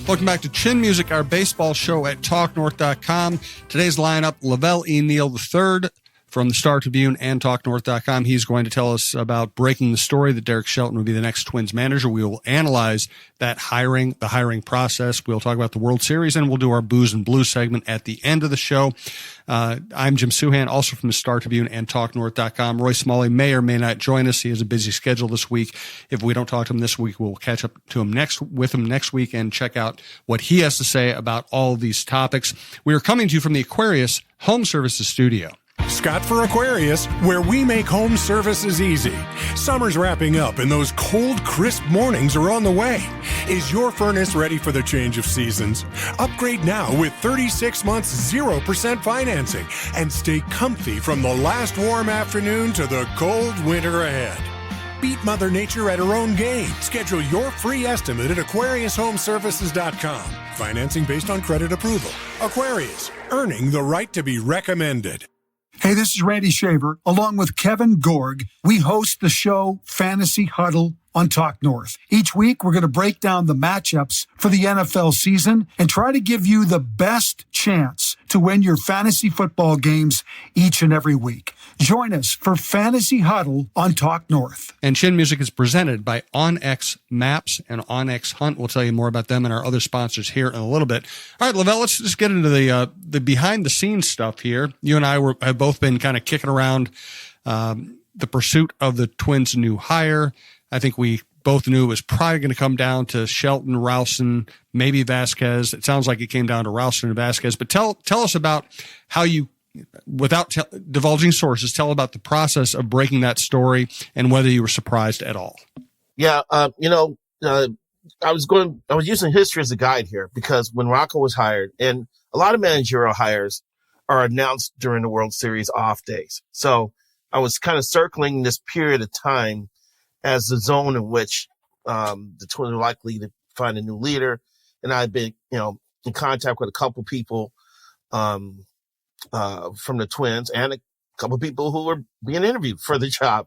Welcome back to Chin Music, our baseball show at TalkNorth.com. Today's lineup, LaVelle E. Neal III from the Star Tribune and TalkNorth.com. He's going to tell us about breaking the story that Derek Shelton will be the next Twins manager. We will analyze that the hiring process. We'll talk about the World Series, and we'll do our Booze and Blues segment at the end of the show. I'm Jim Souhan, also from the Star Tribune and TalkNorth.com. Roy Smalley may or may not join us. He has a busy schedule this week. If we don't talk to him this week, we'll catch up to him with him next week and check out what he has to say about all of these topics. We are coming to you from the Aquarius Home Services Studio. Scott for Aquarius, where we make home services easy. Summer's wrapping up and those cold, crisp mornings are on the way. Is your furnace ready for the change of seasons? Upgrade now with 36 months 0% financing and stay comfy from the last warm afternoon to the cold winter ahead. Beat Mother Nature at her own game. Schedule your free estimate at AquariusHomeservices.com. Financing based on credit approval. Aquarius, earning the right to be recommended. Hey, this is Randy Shaver. Along with Kevin Gorg, we host the show Fantasy Huddle on Talk North. Each week, we're going to break down the matchups for the NFL season and try to give you the best chance to win your fantasy football games each and every week. Join us for Fantasy Huddle on Talk North. And Chin Music is presented by OnX Maps and OnX Hunt. We'll tell you more about them and our other sponsors here in a little bit. All right, LaVelle, let's just get into the behind-the-scenes stuff here. You and I have both been kind of kicking around the pursuit of the Twins' new hire. I think we both knew it was probably going to come down to Shelton, Ralston, maybe Vasquez. It sounds like it came down to Ralston and Vasquez. But tell us about how you, without divulging sources, tell about the process of breaking that story and whether you were surprised at all. Yeah, I was using history as a guide here because when Rocco was hired, and a lot of managerial hires are announced during the World Series off days. So I was kind of circling this period of time as the zone in which the Twins were likely to find a new leader. And I've been, in contact with a couple people from the Twins and a couple people who were being interviewed for the job,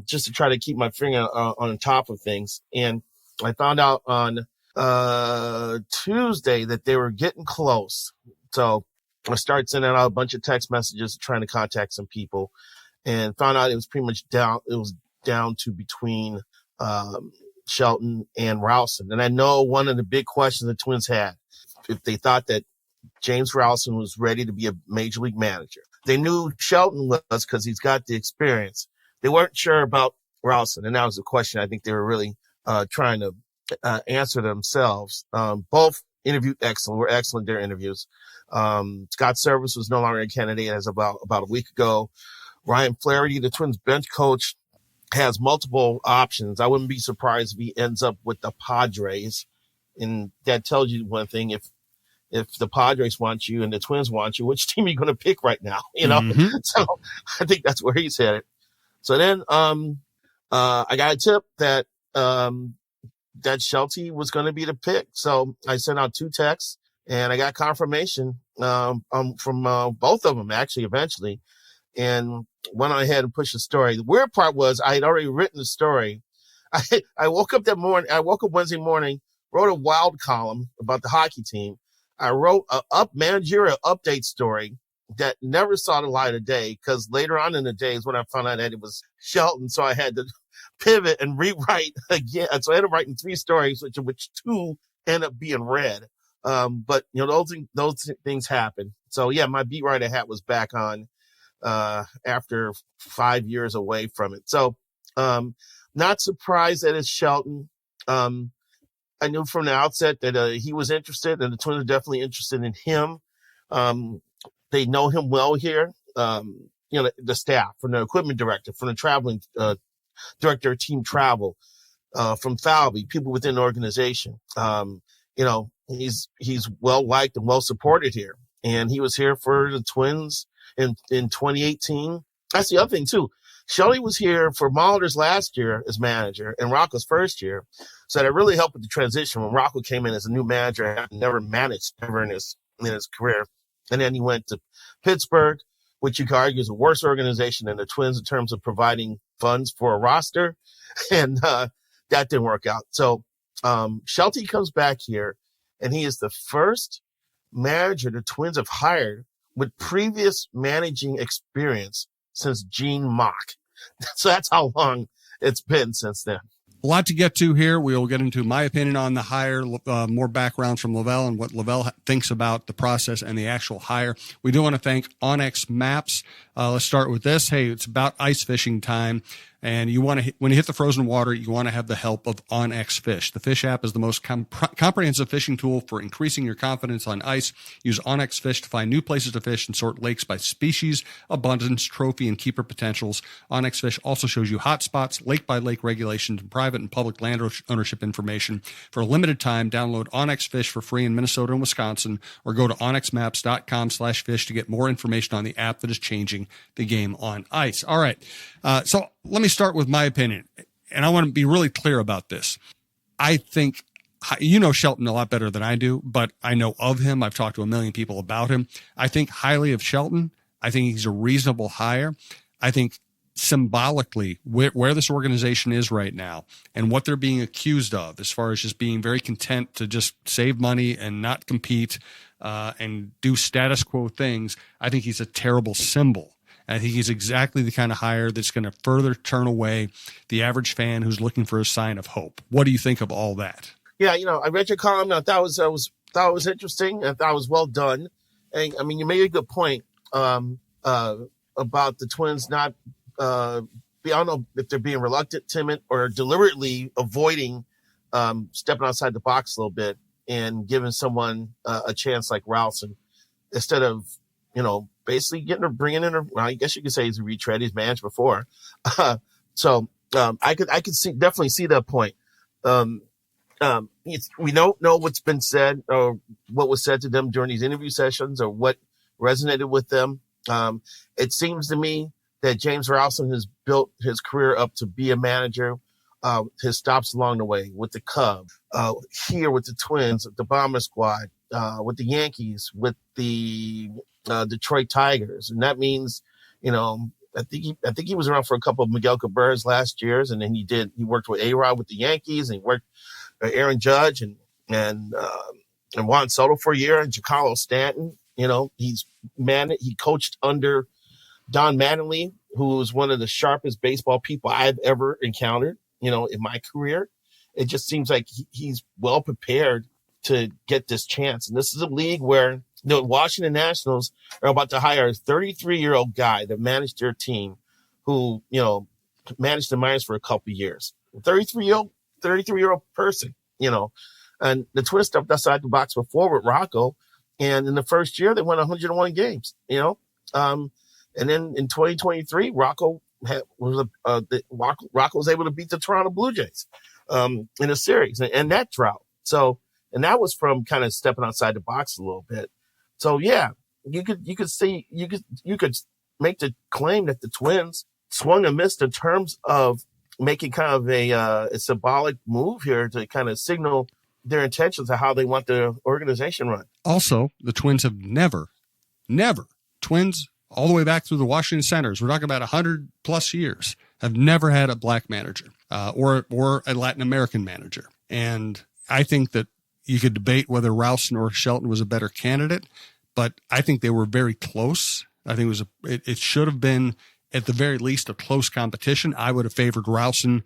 just to try to keep my finger on top of things. And I found out on Tuesday that they were getting close. So I started sending out a bunch of text messages trying to contact some people and found out it was pretty much down to between Shelton and Ralston. And I know one of the big questions the Twins had, if they thought that James Ralston was ready to be a major league manager. They knew Shelton was because he's got the experience. They weren't sure about Ralston, and that was the question I think they were really trying to answer themselves. Both were excellent their interviews. Scott Service was no longer a candidate as about a week ago. Ryan Flaherty, the Twins bench coach, has multiple options. I wouldn't be surprised if he ends up with the Padres. And that tells you one thing. If the Padres want you and the Twins want you, which team are you going to pick right now? Mm-hmm. So I think that's where he's headed. So then, I got a tip that Shelty was going to be the pick. So I sent out 2 texts and I got confirmation, from both of them actually eventually, and went on ahead and pushed the story. The weird part was I had already written the story. I woke up Wednesday morning, wrote a wild column about the hockey team. I wrote a managerial update story that never saw the light of day because later on in the day is when I found out that it was Shelton. So I had to pivot and rewrite again. So I ended up writing 3 stories, which 2 end up being read. But those things happen. So yeah, my beat writer hat was back on after 5 years away from it. So not surprised that it's Shelton. I knew from the outset that he was interested, and the Twins are definitely interested in him. They know him well here. The staff, from the equipment director, from the traveling director of team travel, from Falvey, people within the organization. He's well liked and well supported here, and he was here for the Twins in 2018. That's the other thing too. Shelly was here for Molitor's last year as manager and Rocco's first year. So that really helped with the transition when Rocco came in as a new manager and never managed ever in his career. And then he went to Pittsburgh, which you could argue is a worse organization than the Twins in terms of providing funds for a roster. And that didn't work out. So Shelty comes back here And he is the first manager the Twins have hired with previous managing experience since Gene Mock. So that's how long it's been since then. A lot to get to here. We will get into my opinion on the hire, more background from LaVelle and what LaVelle thinks about the process and the actual hire. We do want to thank Onyx Maps. Let's start with this. Hey, it's about ice fishing time. And you want to, when you hit the frozen water, you want to have the help of OnX Fish. The Fish app is the most comprehensive fishing tool for increasing your confidence on ice. Use OnX Fish to find new places to fish and sort lakes by species, abundance, trophy, and keeper potentials. OnX Fish also shows you hot spots, lake by lake regulations, and private and public land ownership information. For a limited time, download OnX Fish for free in Minnesota and Wisconsin, or go to onxmaps.com/fish to get more information on the app that is changing the game on ice. All right. So let me start with my opinion, and I want to be really clear about this. I think, you know Shelton a lot better than I do, but I know of him. I've talked to a million people about him. I think highly of Shelton. I think he's a reasonable hire. I think symbolically where this organization is right now and what they're being accused of as far as just being very content to just save money and not compete and do status quo things, I think he's a terrible symbol. I think he's exactly the kind of hire that's going to further turn away the average fan who's looking for a sign of hope. What do you think of all that? Yeah, I read your column. I thought it was interesting. I thought it was well done. And I mean, you made a good point about the Twins not. I don't know if they're being reluctant, timid, or deliberately avoiding stepping outside the box a little bit and giving someone a chance like Ralston instead of basically bringing in well, I guess you could say he's a retread. He's managed before. So I could definitely see that point. We don't know what's been said or what was said to them during these interview sessions or what resonated with them. It seems to me that James Ralston has built his career up to be a manager. His stops along the way with the Cubs, here with the Twins, the Bomber Squad, with the Yankees, with the Detroit Tigers, and that means, I think he was around for a couple of Miguel Cabrera's last years, and then he worked with A-Rod with the Yankees, and he worked Aaron Judge and Juan Soto for a year, and Giancarlo Stanton. He coached under Don Mattingly, who was one of the sharpest baseball people I've ever encountered, in my career. It just seems like he's well prepared to get this chance. And this is a league where the Washington Nationals are about to hire a 33-year-old guy that managed their team who, managed the Miners for a couple of years. A 33-year-old person, and the Twins stepped outside the box before with Rocco. And in the first year, they won 101 games, and then in 2023, Rocco was able to beat the Toronto Blue Jays in a series and that drought. So, and that was from kind of stepping outside the box a little bit. So yeah, you could make the claim that the Twins swung and missed in terms of making kind of a symbolic move here to kind of signal their intentions of how they want the organization run. Also, the Twins have never, Twins all the way back through the Washington Senators, we're talking about 100 plus years, have never had a black manager or a Latin American manager. And I think that you could debate whether Ralston or Shelton was a better candidate, but I think they were very close. I think it should have been at the very least a close competition. I would have favored Ralston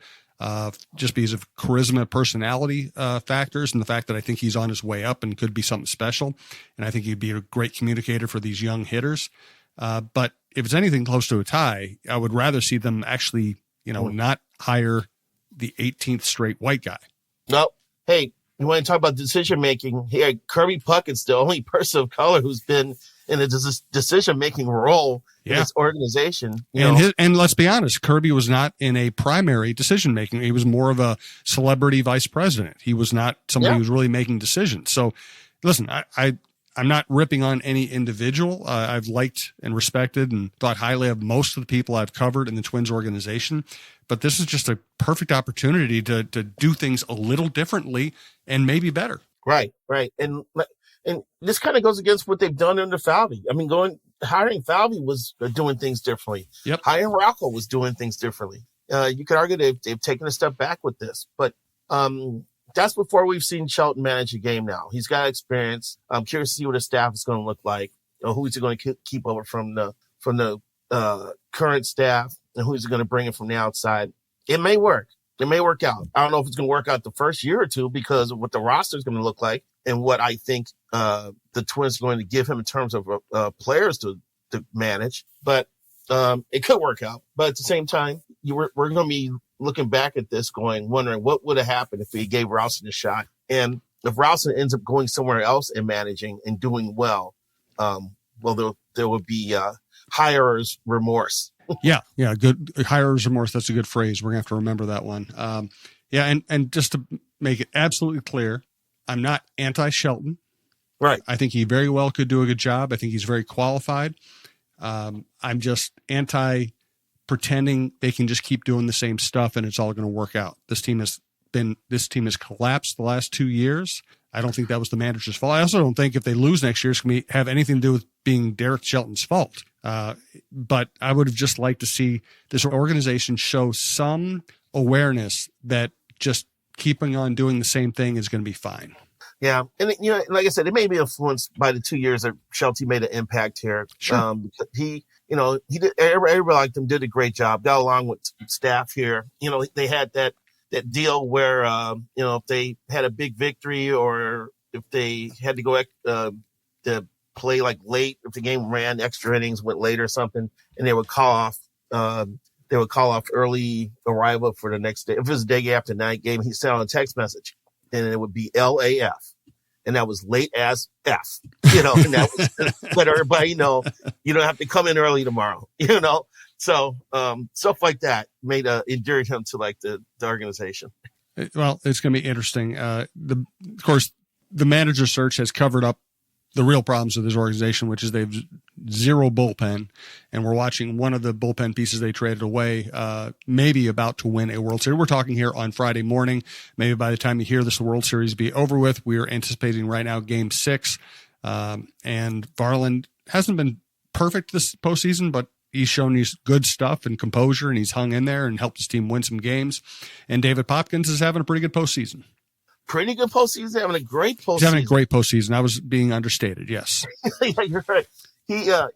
just because of charisma, personality factors, and the fact that I think he's on his way up and could be something special. And I think he'd be a great communicator for these young hitters. But if it's anything close to a tie, I would rather see them actually, not hire the 18th straight white guy. No. Hey, you want to talk about decision-making? Here, Kirby Puckett's the only person of color who's been in a decision-making role in this organization. And let's be honest, Kirby was not in a primary decision-making. He was more of a celebrity vice president. He was not somebody who was really making decisions. So listen, I'm not ripping on any individual. I've liked and respected and thought highly of most of the people I've covered in the Twins organization. But this is just a perfect opportunity to do things a little differently and maybe better. Right. And this kind of goes against what they've done under Falvey. I mean, hiring Falvey was doing things differently. Yep. Hiring Rocco was doing things differently. You could argue they've taken a step back with this. But that's before we've seen Shelton manage a game now. He's got experience. I'm curious to see what his staff is going to look like. Who he's going to keep over from the current staff, and who's he going to bring in from the outside. It may work. It may work out. I don't know if it's going to work out the first year or two because of what the roster is going to look like and what I think the Twins are going to give him in terms of players to manage. But it could work out. But at the same time, we're going to be looking back at this wondering what would have happened if we gave Ralston a shot. And if Ralston ends up going somewhere else and managing and doing well, there would be hirer's remorse. Yeah, good hirer's remorse. That's a good phrase. We're gonna have to remember that one. And just to make it absolutely clear, I'm not anti-Shelton. Right. I think he very well could do a good job. I think he's very qualified. I'm just anti-pretending they can just keep doing the same stuff and it's all going to work out. This team has collapsed the last 2 years. I don't think that was the manager's fault. I also don't think if they lose next year, it's going to have anything to do with being Derek Shelton's fault. But I would have just liked to see this organization show some awareness that just keeping on doing the same thing is going to be fine. Yeah. And, like I said, it may be influenced by the 2 years that Shelton made an impact here. Sure. He did, everybody liked him, did a great job, got along with staff here. They had that deal where, if they had a big victory or if they had to go to play like late, if the game ran extra innings, went late or something, and they would call off early arrival for the next day. If it was a day after night game, he'd send out a text message and it would be LAF. And that was late as F, and that was let everybody know you don't have to come in early tomorrow, So stuff like that made endeared him to like the organization. Well, it's going to be interesting. Of course, the manager search has covered up the real problems of this organization, which is they've zero bullpen, and we're watching one of the bullpen pieces they traded away, maybe about to win a World Series. We're talking here on Friday morning. Maybe by the time you hear this, the World Series be over with. We are anticipating right now Game 6, and Varland hasn't been perfect this postseason, but he's shown he's good stuff and composure, and he's hung in there and helped his team win some games. And David Popkins is having a pretty good postseason. Pretty good postseason, having a great postseason. He's having a great postseason. I was being understated, yes. Yeah, you're right. He, I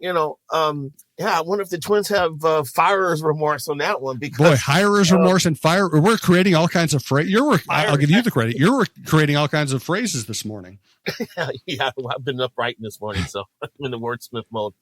wonder if the Twins have firer's remorse on that one. Because boy, hirer's remorse and fire. We're creating all kinds of phrases. I'll give you the credit. You're creating all kinds of phrases this morning. Yeah, I've been up writing this morning, so I'm in the wordsmith mode.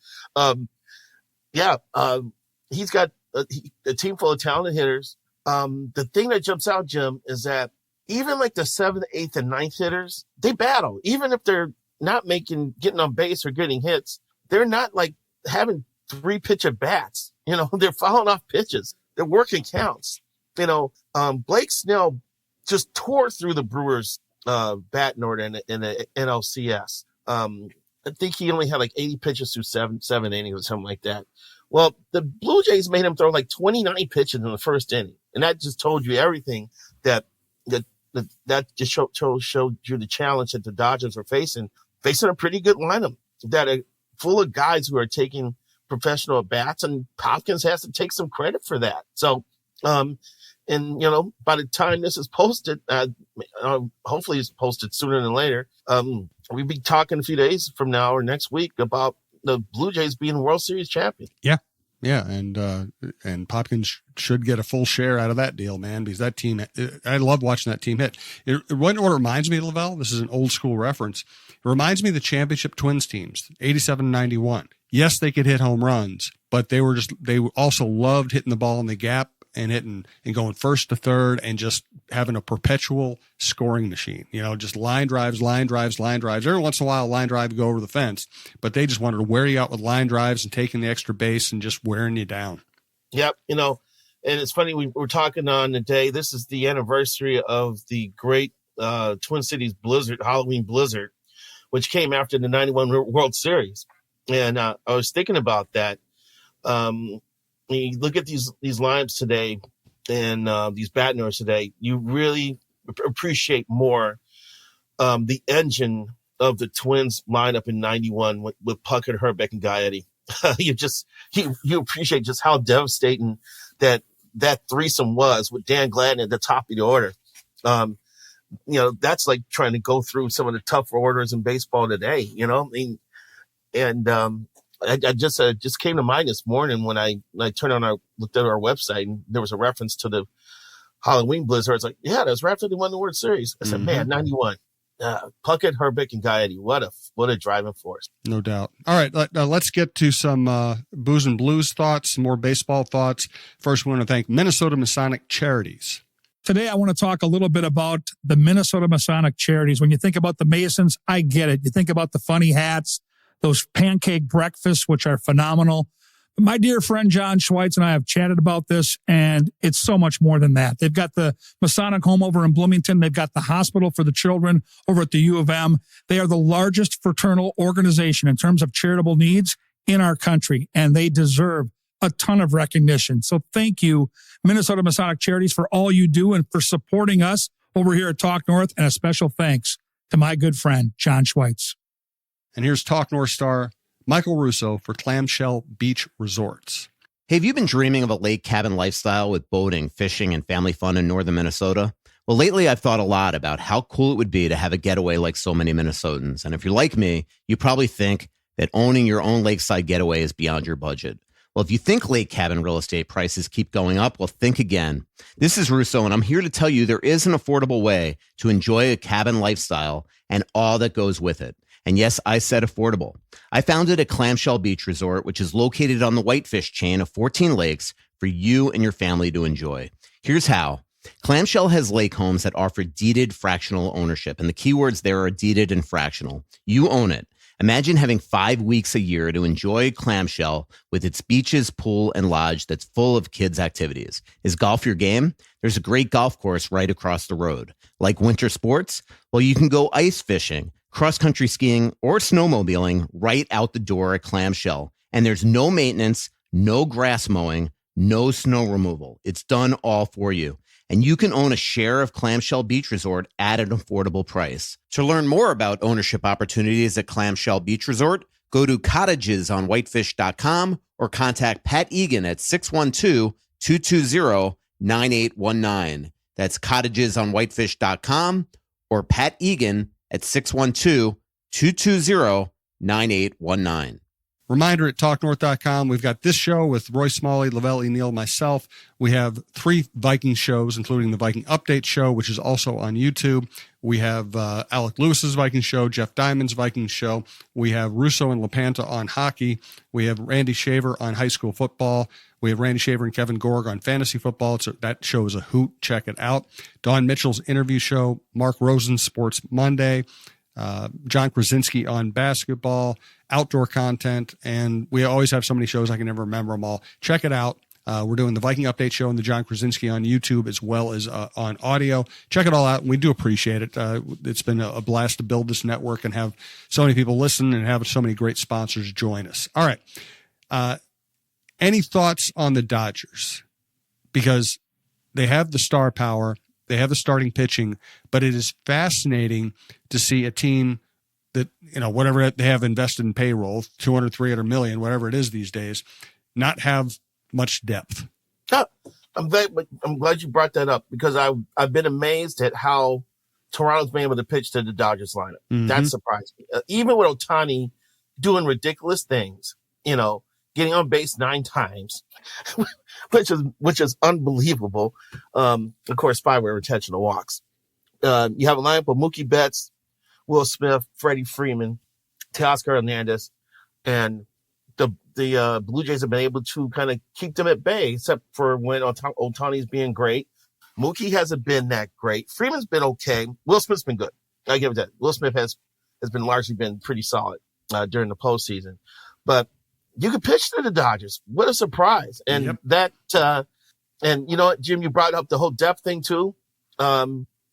He's got a team full of talented hitters. The thing that jumps out, Jim, is that even like the 7th, 8th, and 9th hitters, they battle. Even if they're not getting on base or getting hits, they're not like having 3-pitch at bats. They're fouling off pitches. They're working counts. Blake Snell just tore through the Brewers' batting order in the NLCS. I think he only had like 80 pitches through seven innings or something like that. Well, the Blue Jays made him throw like 29 pitches in the first inning. And that just told you everything that just showed you the challenge that the Dodgers are facing a pretty good lineup that are full of guys who are taking professional at bats, and Popkins has to take some credit for that. So, by the time this is posted, hopefully it's posted sooner than later. We'll be talking a few days from now or next week about the Blue Jays being World Series champion. Yeah, and Popkins should get a full share out of that deal, man, because that team, I love watching that team hit. What it reminds me of, LaVelle, this is an old school reference, it reminds me of the championship Twins teams, 87-91. Yes, they could hit home runs, but they also loved hitting the ball in the gap and hitting and going first to third and just having a perpetual scoring machine, just line drives. Every once in a while, a line drive would go over the fence, but they just wanted to wear you out with line drives and taking the extra base and just wearing you down. Yep. And it's funny, we're talking on the day, this is the anniversary of the great Twin Cities blizzard, Halloween blizzard, which came after the 91 World Series. And I was thinking about that. When you look at these lineups today and these batting orders today, you really appreciate more the engine of the Twins lineup in 91 with Puckett, Herbeck, and Gaetti. You appreciate just how devastating that threesome was with Dan Gladden at the top of the order. that's like trying to go through some of the tougher orders in baseball today, I mean, and I just came to mind this morning when I looked at our website, and there was a reference to the Halloween blizzard. It's like, yeah, that's right after they won the World Series. I said, man, 91. Puckett, Herbeck, and Gaetti. What a driving force. No doubt. All right, let's get to some Booze and Blues thoughts, some more baseball thoughts. First, we want to thank Minnesota Masonic Charities. Today, I want to talk a little bit about the Minnesota Masonic Charities. When you think about the Masons, I get it. You think about the funny hats, those pancake breakfasts, which are phenomenal. My dear friend John Schweitz and I have chatted about this, and it's so much more than that. They've got the Masonic home over in Bloomington. They've got the hospital for the children over at the U of M. They are the largest fraternal organization in terms of charitable needs in our country, and they deserve a ton of recognition. So thank you, Minnesota Masonic Charities, for all you do and for supporting us over here at Talk North, and a special thanks to my good friend, John Schweitz. And here's Talk North star Michael Russo for Clamshell Beach Resorts. Hey, have you been dreaming of a lake cabin lifestyle with boating, fishing, and family fun in northern Minnesota? Well, lately I've thought a lot about how cool it would be to have a getaway like so many Minnesotans. And if you're like me, you probably think that owning your own lakeside getaway is beyond your budget. Well, if you think lake cabin real estate prices keep going up, well, think again. This is Russo, and I'm here to tell you there is an affordable way to enjoy a cabin lifestyle and all that goes with it. And yes, I said affordable. I founded a Clamshell Beach Resort, which is located on the Whitefish chain of 14 lakes for you and your family to enjoy. Here's how. Clamshell has lake homes that offer deeded fractional ownership, and the keywords there are deeded and fractional. You own it. Imagine having 5 weeks a year to enjoy Clamshell with its beaches, pool, and lodge that's full of kids' activities. Is golf your game? There's a great golf course right across the road. Like winter sports? Well, you can go ice fishing, cross-country skiing, or snowmobiling right out the door at Clamshell. And there's no maintenance, no grass mowing, no snow removal. It's done all for you. And you can own a share of Clamshell Beach Resort at an affordable price. To learn more about ownership opportunities at Clamshell Beach Resort, go to cottagesonwhitefish.com or contact Pat Egan at 612-220-9819. That's cottagesonwhitefish.com or Pat Egan at 612-220-9819. Reminder at TalkNorth.com, we've got this show with Roy Smalley, LaVelle E, Neal, myself. We have 3 Viking shows, including the Viking Update show, which is also on YouTube. We have Alec Lewis's Viking show, Jeff Diamond's Viking show. We have Russo and LaPanta on hockey. We have Randy Shaver on high school football. We have Randy Shaver and Kevin Gorg on fantasy football. That show is a hoot. Check it out. Don Mitchell's interview show, Mark Rosen's Sports Monday, John Krasinski on basketball, outdoor content, and we always have so many shows I can never remember them all. Check it out. We're doing the Viking Update show and the John Krasinski on YouTube as well as on audio. Check it all out, and we do appreciate it. It's been a blast to build this network and have so many people listen and have so many great sponsors join us. All right. Any thoughts on the Dodgers? Because they have the star power. They have the starting pitching, but it is fascinating to see a team that, whatever they have invested in payroll, 200, 300 million, whatever it is these days, not have much depth. I'm glad you brought that up because I've been amazed at how Toronto's been able to pitch to the Dodgers lineup. Mm-hmm. That surprised me. Even with Ohtani doing ridiculous things, getting on base 9 times, which is unbelievable. Of course, 5 were intentional walks. You have a lineup of Mookie Betts, Will Smith, Freddie Freeman, Teoscar Hernandez, and the Blue Jays have been able to kind of keep them at bay, except for when Ohtani's being great. Mookie hasn't been that great. Freeman's been okay. Will Smith's been good. I give it that. Will Smith has been largely been pretty solid during the postseason, but you could pitch to the Dodgers. What a surprise. And that, and you know what, Jim, you brought up the whole depth thing too.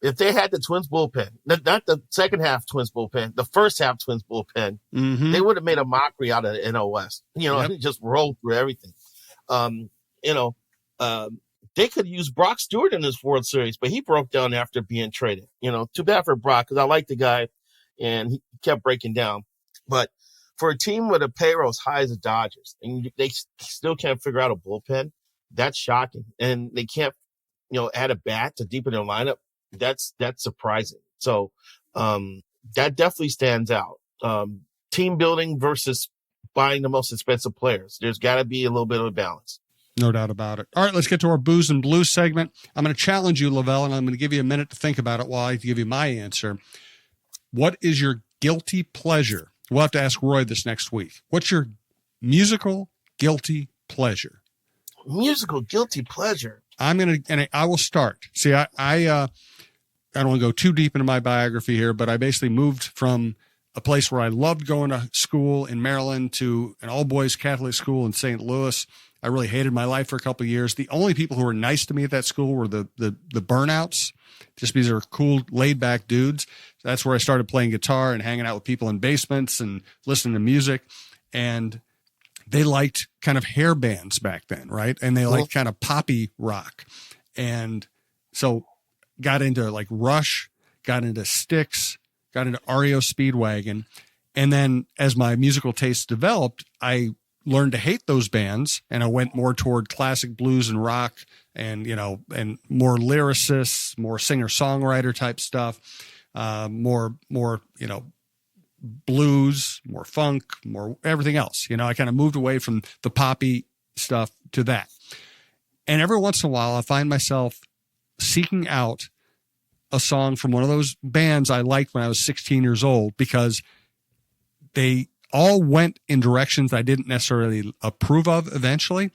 If they had the Twins bullpen, not the second half Twins bullpen, the first half Twins bullpen, they would have made a mockery out of the NL West, and just rolled through everything. They could use Brock Stewart in this World Series, but he broke down after being traded. Too bad for Brock because I like the guy and he kept breaking down. But for a team with a payroll as high as the Dodgers, and they still can't figure out a bullpen, that's shocking. And they can't, add a bat to deepen their lineup. that's surprising. So, that definitely stands out. Team building versus buying the most expensive players. There's got to be a little bit of a balance. No doubt about it. All right, let's get to our Booze and Blues segment. I'm going to challenge you, LaVelle, and I'm going to give you a minute to think about it while I give you my answer. What is your guilty pleasure? We'll have to ask Roy this next week. What's your musical guilty pleasure? Musical guilty pleasure. I will start. See, I don't want to go too deep into my biography here, but I basically moved from a place where I loved going to school in Maryland to an all-boys Catholic school in St. Louis. I really hated my life for a couple of years. The only people who were nice to me at that school were the burnouts, just because they were cool, laid-back dudes. That's where I started playing guitar and hanging out with people in basements and listening to music. And they liked kind of hair bands back then, right? And they liked kind of poppy rock. And so got into like Rush, got into Styx, got into REO Speedwagon. And then as my musical taste developed, I learned to hate those bands, and I went more toward classic blues and rock and, and more lyricists, more singer-songwriter type stuff, more, blues, more funk, more everything else. I kind of moved away from the poppy stuff to that. And every once in a while, I find myself seeking out a song from one of those bands I liked when I was 16 years old, because they all went in directions I didn't necessarily approve of eventually,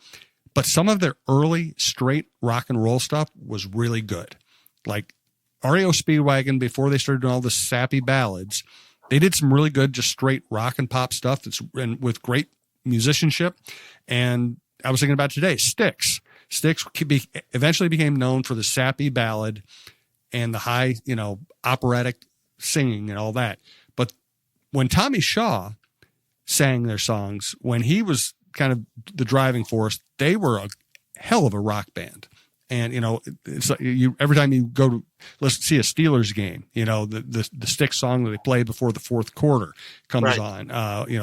but some of their early straight rock and roll stuff was really good. Like REO Speedwagon, before they started doing all the sappy ballads, they did some really good, just straight rock and pop stuff and with great musicianship. And I was thinking about today, Styx. Styx eventually became known for the sappy ballad and the high, operatic singing and all that. But when Tommy Shaw sang their songs, when he was kind of the driving force, they were a hell of a rock band. And, it's like every time you go to see a Steelers game, the Styx song that they play before the fourth quarter comes on,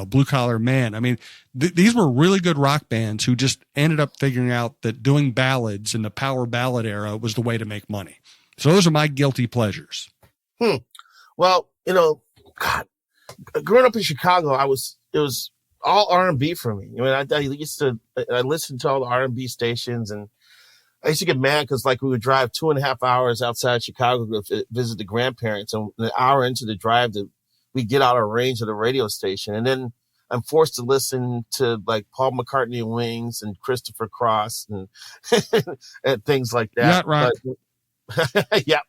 Blue Collar Man. I mean, these were really good rock bands who just ended up figuring out that doing ballads in the power ballad era was the way to make money. So those are my guilty pleasures. Well, God, growing up in Chicago, it was all R&B for me. I listened to all the R&B stations, and I used to get mad because we would drive 2.5 hours outside Chicago to visit the grandparents, and an hour into the drive we get out of range of the radio station. And then I'm forced to listen to Paul McCartney and Wings and Christopher Cross and, and things like that. Yacht rock. Yep.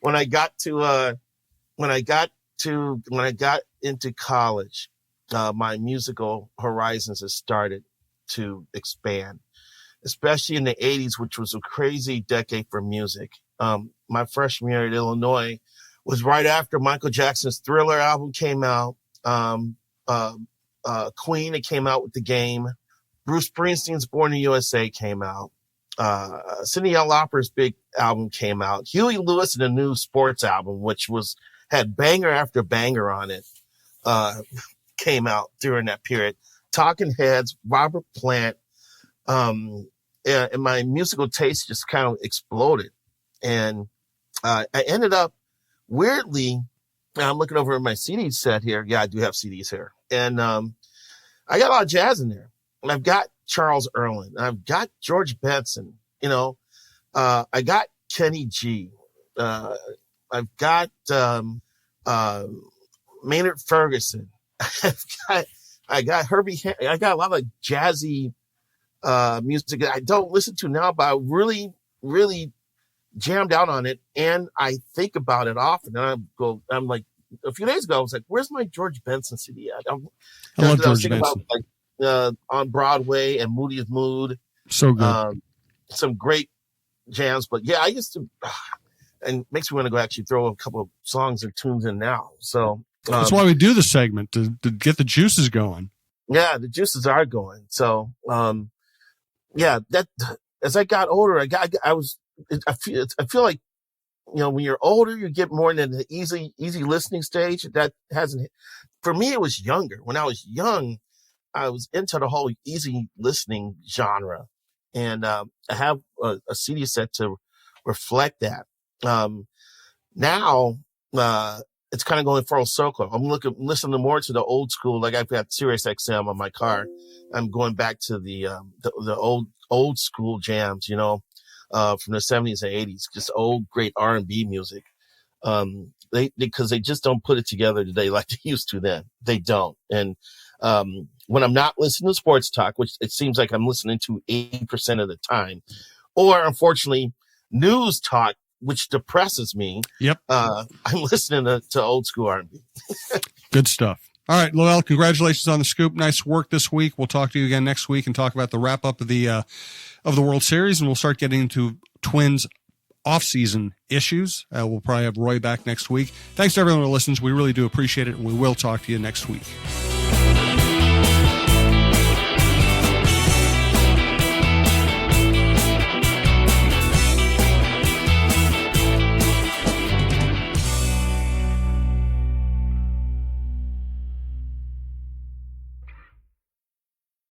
When I got into college, my musical horizons has started to expand, especially in the 80s, which was a crazy decade for music. My freshman year at Illinois was right after Michael Jackson's Thriller album came out. Queen, it came out with The Game. Bruce Springsteen's Born in the USA came out. Cyndi Lauper's big album came out. Huey Lewis and the New Sports album, which had banger after banger on it, came out during that period. Talking Heads, Robert Plant, and my musical taste just kind of exploded. And I ended up, weirdly, I'm looking over at my CD set here. Yeah, I do have CDs here. And I got a lot of jazz in there. And I've got Charles Earlin. I've got George Benson. I got Kenny G. I've got Maynard Ferguson. I got Herbie. I got a lot of jazzy music that I don't listen to now, but I really, really jammed out on it, and I think about it often. And I'm like, a few days ago, I was like, "Where's my George Benson CD at?" I love George Benson. About, on Broadway and Moody's Mood, so good. Some great jams. But yeah, I used to, and it makes me want to go actually throw a couple of songs and tunes in now. So that's why we do the segment to get the juices going. Yeah, the juices are going. So yeah, that as I got older, I feel like, when you're older, you get more into the easy listening stage. That hasn't, for me, it was younger. When I was young, I was into the whole easy listening genre. And I have a CD set to reflect that. Now, it's kind of going full circle. I'm listening more to the old school. Like I've got Sirius XM on my car. I'm going back to the old school jams, from the 70s and 80s, just old great R&B music. Because they just don't put it together today like they used to then. They don't. And when I'm not listening to sports talk, which it seems like I'm listening to 80% of the time, or unfortunately news talk, which depresses me. Yep. I'm listening to old school R&B. Good stuff. All right, LaVelle, congratulations on the scoop. Nice work this week. We'll talk to you again next week and talk about the wrap up of the World Series, and we'll start getting into Twins off-season issues. We'll probably have Roy back next week. Thanks to everyone who listens. We really do appreciate it, and we will talk to you next week.